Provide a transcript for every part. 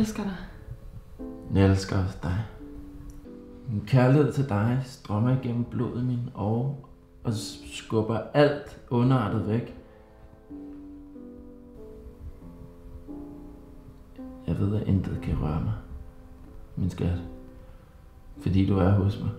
elsker dig. Jeg elsker også dig. Min kærlighed til dig strømmer igennem blodet min og skubber alt underartet væk. Jeg ved, at intet kan røre mig, min skat, fordi du er hos mig.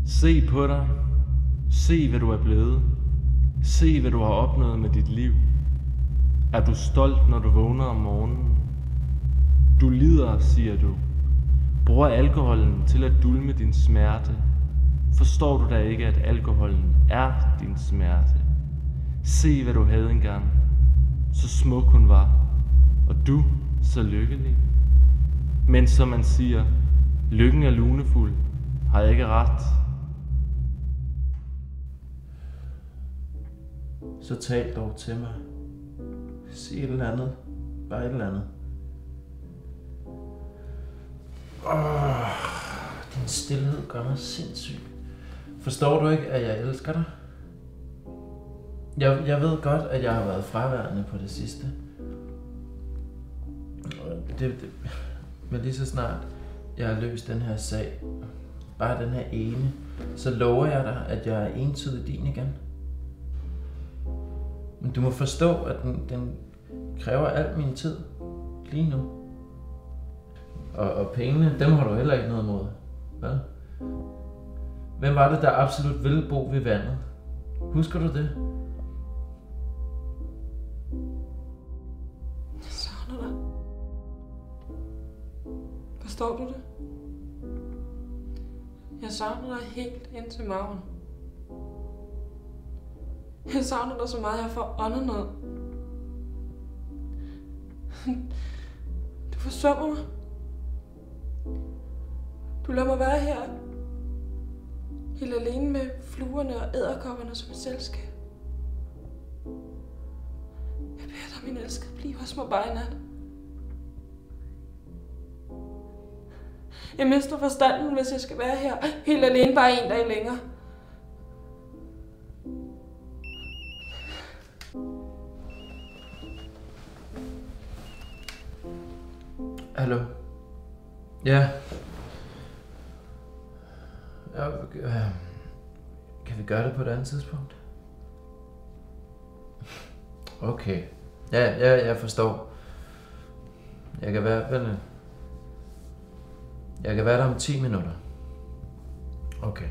Se på dig. Se, hvad du er blevet. Se, hvad du har opnået med dit liv. Er du stolt, når du vågner om morgenen? Du lider, siger du. Bruger alkoholen til at dulme din smerte. Forstår du da ikke, at alkoholen er din smerte? Se, hvad du havde engang. Så smuk hun var. Og du så lykkelig. Men som man siger, lykken er lunefuld. Har jeg ikke ret? Så tal dog til mig. Sig et eller andet. Bare et eller andet. Din stilhed gør mig sindssyg. Forstår du ikke, at jeg elsker dig? Jeg ved godt, at jeg har været fraværende på det sidste. Men lige så snart jeg har løst den her sag, bare den her ene, så lover jeg dig, at jeg er entydigt din igen. Men du må forstå, at den kræver al min tid lige nu. Og pengene, dem har du heller ikke noget imod. Hvad? Hvem var det, der absolut ville bo ved vandet? Husker du det? Jeg savner dig. Forstår du det? Jeg savner dig helt ind til maven. Jeg savner dig så meget, at jeg får åndet noget. Du forsømmer mig. Du lader mig være her. Helt alene med fluerne og edderkopperne som et selskab. Jeg beder dig, min elskede, bliv hos mig bare i nat. Jeg mister forstanden, hvis jeg skal være her helt alene bare en dag længere. Hallo? Ja. Kan vi gøre det på et andet tidspunkt? Okay. Ja, jeg forstår. Jeg kan være der om 10 minutter. Okay.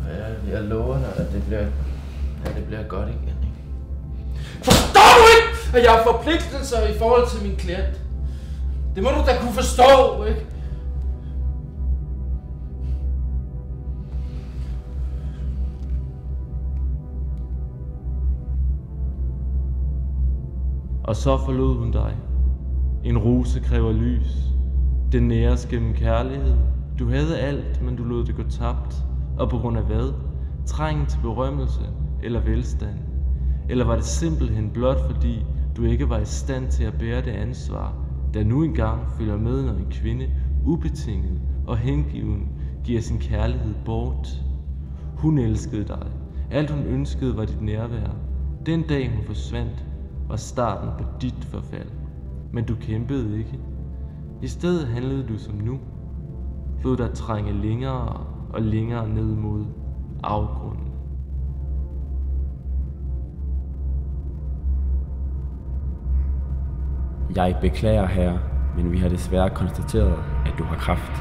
Og jeg lover dig, at det bliver godt igen, ikke? Forstår du ikke, at jeg har forpligtelser i forhold til min klient? Det må du da kunne forstå, ikke? Og så forlod hun dig. En rose kræver lys. Den næres gennem kærlighed. Du havde alt, men du lod det gå tabt. Og på grund af hvad? Trængen til berømmelse eller velstand? Eller var det simpelthen blot fordi, du ikke var i stand til at bære det ansvar, der nu engang følger med, når en kvinde ubetinget og hengiven giver sin kærlighed bort? Hun elskede dig. Alt hun ønskede var dit nærvær. Den dag hun forsvandt, var starten på dit forfald. Men du kæmpede ikke. I stedet handlede du som nu. Lod dig trænge længere og længere ned mod afgrunden. Jeg beklager, herre, men vi har desværre konstateret, at du har kræft.